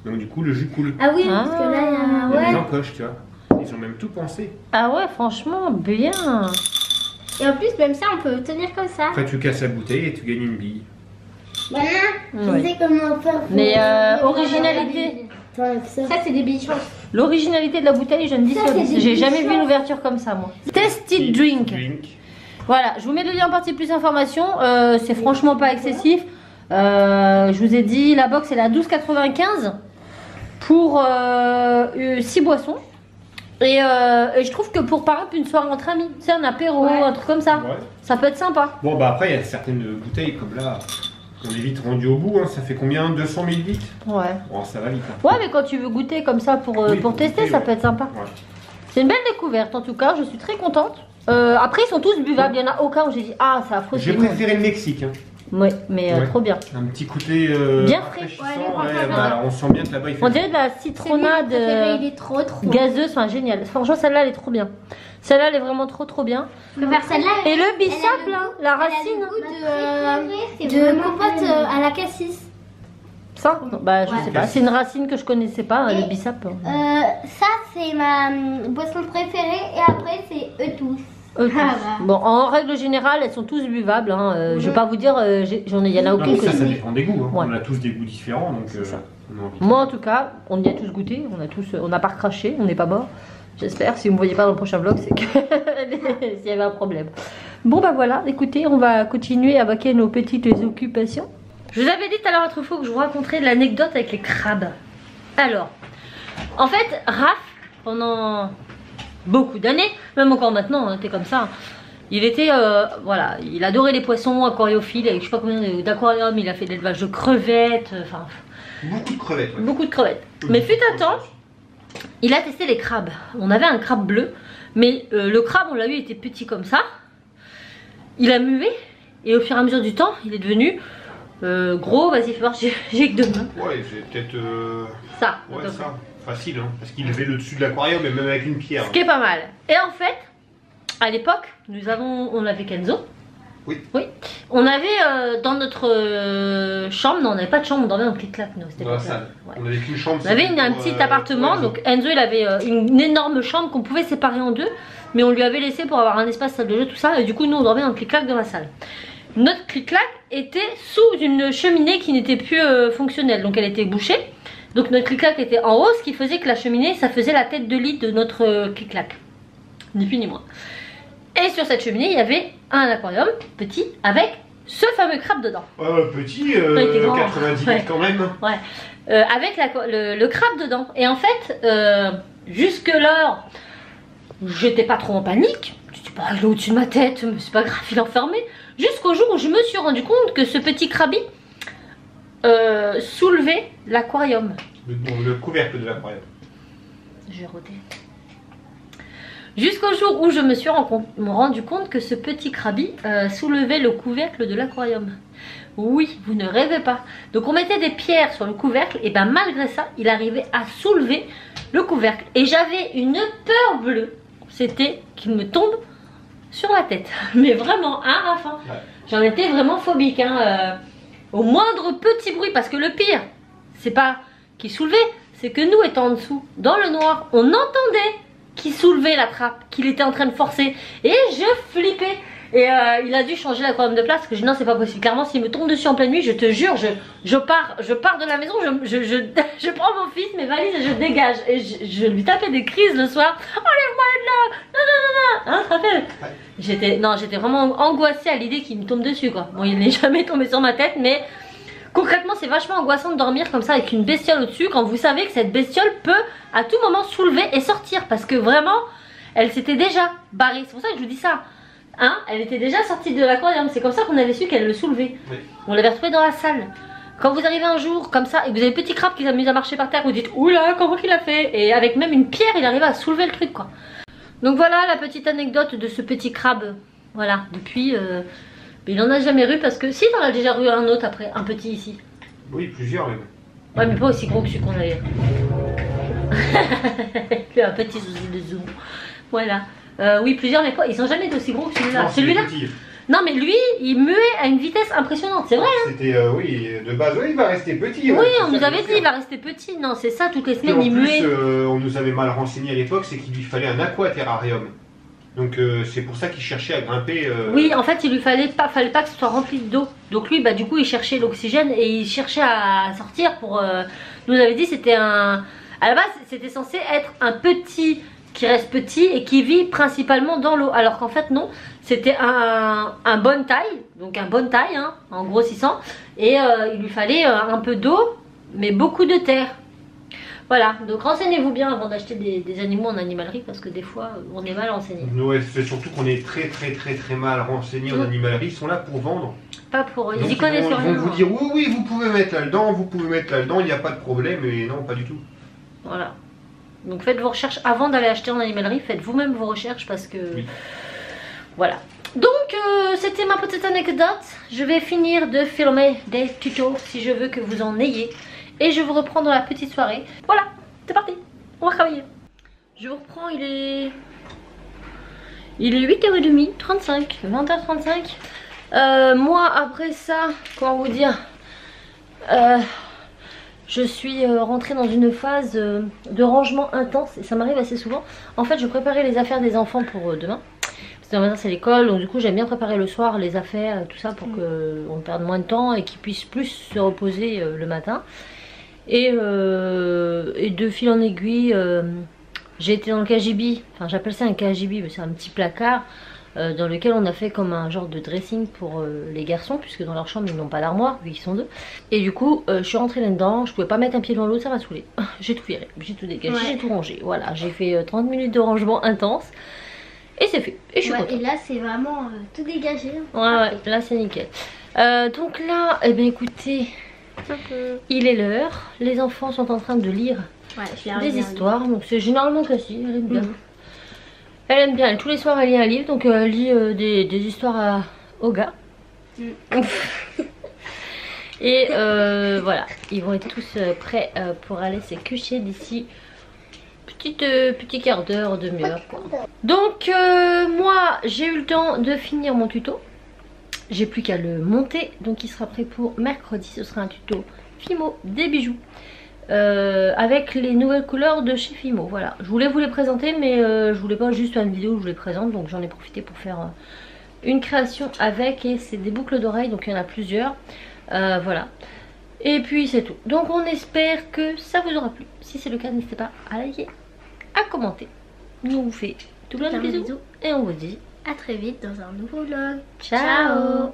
S2: Donc du coup, le jus coule.
S3: Ah oui,
S1: Ah.
S3: parce que là, il y a.
S2: Il y a des
S3: Ouais.
S2: encoches, tu vois. Ils ont même tout pensé.
S1: Ah ouais, franchement, bien.
S3: Et en plus, même ça, on peut tenir comme ça.
S2: Après, tu casses la bouteille et tu gagnes une bille.
S4: Voilà, je
S1: Ouais.
S4: sais comment faire.
S1: Mais originalité.
S4: Ça,
S3: Ça, c'est des billes chance.
S1: L'originalité de la bouteille, je ne dis
S4: Ça,
S1: sur
S4: c'est
S1: 10.
S4: des
S1: J'ai jamais vu
S4: bichons.
S1: une ouverture comme ça, moi. Tasty drink. Voilà, je vous mets le lien en partie plus d'informations. C'est franchement pas excessif. Je vous ai dit, la box elle est à 12,95 pour 6 boissons. Et je trouve que pour par exemple une soirée entre amis, tu sais, un apéro,
S3: Ouais.
S1: un truc comme ça,
S2: Ouais.
S1: ça peut être sympa.
S2: Bon, bah après, il y a certaines bouteilles comme là. On est vite rendu au bout, hein. Ça fait combien? 200 000 litres?
S1: Ouais.
S2: Bon, ça va vite. hein.
S1: Ouais, mais quand tu veux goûter comme ça pour
S2: Oui,
S1: pour tester,
S2: goûter,
S1: ça
S2: ouais.
S1: peut être sympa.
S2: Ouais.
S1: C'est une belle découverte en tout cas, je suis très contente. Après, ils sont tous buvables, il y en a aucun où j'ai dit ah, ça affreux.
S2: J'ai préféré le Mexique. Hein.
S1: Ouais, mais
S2: Ouais.
S1: trop bien.
S2: Un petit côté
S1: Bien frais.
S2: rafraîchissant,
S3: Ouais, les
S2: ouais,
S3: parfums,
S2: bah, on sent bien que là-bas il fait.
S1: On dirait de la citronnade
S3: C'est lui, mon préféré, il est trop bon.
S1: gazeuse, enfin génial. Franchement, celle-là elle est trop bien. Celle-là elle est vraiment trop bien.
S3: Je préfère celle-là.
S1: Et le bissap là, la
S3: Elle a
S1: racine.
S3: le goût de compote à la cassis.
S1: Ça bah je
S3: Ouais.
S1: sais pas, c'est une racine que je connaissais pas, hein, le bissap.
S3: Ça, c'est ma boisson préférée. Et après, c'est eux tous.
S1: Tous. Bon, en règle générale, elles sont tous buvables. Hein. Je vais pas vous dire, il y en a
S2: Non,
S1: aucune
S2: mais
S1: que
S2: ça dépend des goûts. Hein.
S1: Ouais.
S2: On a tous des goûts différents, donc
S1: ça.
S2: on a envie.
S1: Moi en tout cas, on y a tous goûté, on n'a pas recraché, on n'est pas mort. J'espère, si vous me voyez pas dans le prochain vlog, c'est que s'il y avait un problème. Bon bah voilà, écoutez, on va continuer à vaquer nos petites occupations. Je vous avais dit tout à l'heure autrefois que je vous raconterais l'anecdote avec les crabes. Alors, en fait, Raph, pendant beaucoup d'années, même encore maintenant, hein, t'es comme ça, il était, voilà, il adorait les poissons, aquariophile, avec je sais pas combien d'aquariums, il a fait de l'élevage de crevettes, enfin...
S2: Beaucoup de crevettes. Ouais.
S1: Beaucoup de crevettes. Mais fut un temps, il a testé les crabes. On avait un crabe bleu, mais le crabe, on l'a eu, il était petit comme ça. Il a mué, et au fur et à mesure du temps, il est devenu gros. Vas-y, fais voir, j'ai que 2 mains.
S2: Ouais, c'est peut-être.
S1: Ça.
S2: Ouais, ça. Facile, hein, parce qu'il levait le dessus de l'aquarium, et même avec une pierre.
S1: Ce qui est pas mal. Et en fait, à l'époque, on avait Kenzo.
S2: Oui.
S1: Oui. On avait dans notre chambre, non, on n'avait pas de chambre, on dormait dans le clic-clac.
S2: Dans la salle. Ouais. On avait qu'une chambre.
S1: On avait un petit appartement, donc Enzo il avait une énorme chambre qu'on pouvait séparer en deux, mais on lui avait laissé pour avoir un espace salle de jeu, tout ça, et du coup nous on dormait dans le clic-clac dans la salle. Notre clic-clac était sous une cheminée qui n'était plus fonctionnelle, donc elle était bouchée. Donc notre clic-clac était en haut, ce qui faisait que la cheminée, ça faisait la tête de lit de notre clic-clac. Ni plus ni moins. Et sur cette cheminée, il y avait un aquarium petit avec ce fameux crabe dedans.
S2: Petit,
S1: Ouais, il était grand.
S2: 90
S1: Ouais.
S2: litres quand même.
S1: Ouais. Avec le crabe dedans. Et en fait, jusque-là, j'étais pas trop en panique. Je dis pas, il est au-dessus de ma tête, mais c'est pas grave, il est enfermé. Jusqu'au jour où je me suis rendu compte que ce petit crabi soulevait l'aquarium.
S2: Le couvercle de l'aquarium.
S1: J'ai rodé. Jusqu'au jour où je me suis rendu compte que ce petit crabi soulevait le couvercle de l'aquarium. Oui, vous ne rêvez pas. Donc on mettait des pierres sur le couvercle et ben malgré ça, il arrivait à soulever le couvercle. Et j'avais une peur bleue. C'était qu'il me tombe sur la tête. Mais vraiment, hein, Raph, ouais. J'en étais vraiment phobique. Hein, au moindre petit bruit, parce que le pire, c'est pas qu'il soulevait, c'est que nous étant en dessous, dans le noir, on entendait qu'il soulevait la trappe, qu'il était en train de forcer. Et je flippais. Et il a dû changer l'aquarium de place, parce que je dis non, c'est pas possible. Clairement, s'il me tombe dessus en pleine nuit, je te jure, je pars de la maison, je prends mon fils, mes valises et je dégage. Et je lui tapais des crises le soir. Enlève-moi de là. Non, non, non, non. Hein, tu te rappelles? J'étais vraiment angoissée à l'idée qu'il me tombe dessus, quoi. Bon, il n'est jamais tombé sur ma tête, mais concrètement, c'est vachement angoissant de dormir comme ça avec une bestiole au-dessus, quand vous savez que cette bestiole peut à tout moment soulever et sortir, parce que vraiment, elle s'était déjà barrée. C'est pour ça que je vous dis ça. Hein, elle était déjà sortie de l'aquarium, c'est comme ça qu'on avait su qu'elle le soulevait. Oui. On l'avait retrouvée dans la salle. Quand vous arrivez un jour comme ça et que vous avez le petit crabe qui s'amuse à marcher par terre, vous dites oula, comment qu'il a fait? Et avec même une pierre, il arrivait à soulever le truc, quoi. Donc voilà la petite anecdote de ce petit crabe. Voilà, depuis, il n'en a jamais eu parce que si, t'en as déjà eu un autre après, un petit ici.
S2: Oui, plusieurs même.
S1: Ouais, mais pas aussi gros que celui qu'on avait. Un petit souci de zoom. Voilà. Oui, plusieurs, mais pas, ils sont jamais d'aussi gros que celui-là. Celui-là. Non, mais lui, il muait à une vitesse impressionnante, c'est vrai. Hein,
S2: c'était, oui, de base, oui, il va rester petit.
S1: Oui, on nous avait dit, il va rester petit. Non, c'est ça, toutes les semaines, il muait.
S2: On nous avait mal renseigné à l'époque, c'est qu'il lui fallait un aquaterrarium. Donc, c'est pour ça qu'il cherchait à grimper.
S1: Oui, en fait, il lui fallait pas que ce soit rempli d'eau. Donc, lui, bah, du coup, il cherchait l'oxygène et il cherchait à sortir pour. Nous avait dit, c'était un. À la base, c'était censé être un petit qui reste petit et qui vit principalement dans l'eau, alors qu'en fait non, c'était un bonne taille, donc un bonne taille, hein, en grossissant, et il lui fallait un peu d'eau, mais beaucoup de terre. Voilà, donc renseignez-vous bien avant d'acheter des animaux en animalerie, parce que des fois on est mal renseigné.
S2: Ouais, c'est surtout qu'on est très mal renseigné en animalerie, ils sont là pour vendre.
S1: Pas pour...
S2: Ils y connaissent rien. Ils vont vous dire oui, vous pouvez mettre là-dedans, vous pouvez mettre là-dedans, il n'y a pas de problème, et non, pas du tout.
S1: Voilà. Donc faites vos recherches avant d'aller acheter en animalerie, faites vous-même vos recherches parce que... Oui. Voilà. Donc c'était ma petite anecdote. Je vais finir de filmer des tutos si je veux que vous en ayez. Et je vous reprends dans la petite soirée. Voilà, c'est parti. On va travailler. Je vous reprends, il est 8h30, 35, 20h35. Moi après ça, comment vous dire, je suis rentrée dans une phase de rangement intense et ça m'arrive assez souvent. En fait je préparais les affaires des enfants pour demain. Demain matin c'est l'école, donc du coup j'aime bien préparer le soir les affaires, tout ça pour qu'on perde moins de temps et qu'ils puissent plus se reposer le matin. Et de fil en aiguille, j'ai été dans le KGB, enfin j'appelle ça un KGB, mais c'est un petit placard dans lequel on a fait comme un genre de dressing pour les garçons, puisque dans leur chambre ils n'ont pas d'armoire vu qu'ils sont deux. Et du coup je suis rentrée là-dedans, je pouvais pas mettre un pied dans l'autre, ça m'a saoulé. J'ai tout viré, j'ai tout dégagé, j'ai tout rangé. Voilà, j'ai fait 30 minutes de rangement intense. Et c'est fait, et je suis contente.
S3: Et là c'est vraiment tout dégagé.
S1: Ouais, là c'est nickel. Donc là, eh bien écoutez, il est l'heure. Les enfants sont en train de lire des histoires. Donc c'est généralement Cassie, elle aime bien. Elle aime bien, tous les soirs elle lit un livre. Donc elle lit des histoires au gars. Et voilà, ils vont être tous prêts pour aller se coucher d'ici petit quart d'heure, demi-heure quoi. Donc moi j'ai eu le temps de finir mon tuto. J'ai plus qu'à le monter, donc il sera prêt pour mercredi. Ce sera un tuto Fimo des bijoux avec les nouvelles couleurs de chez Fimo. Voilà, je voulais vous les présenter, mais je voulais pas juste faire une vidéo où je vous les présente, donc j'en ai profité pour faire une création avec. Et c'est des boucles d'oreilles, donc il y en a plusieurs. Voilà. Et puis c'est tout. Donc on espère que ça vous aura plu. Si c'est le cas, n'hésitez pas à liker, à commenter. Nous on vous fait tout plein de bisous et on vous dit
S3: à très vite dans un nouveau vlog.
S1: ciao.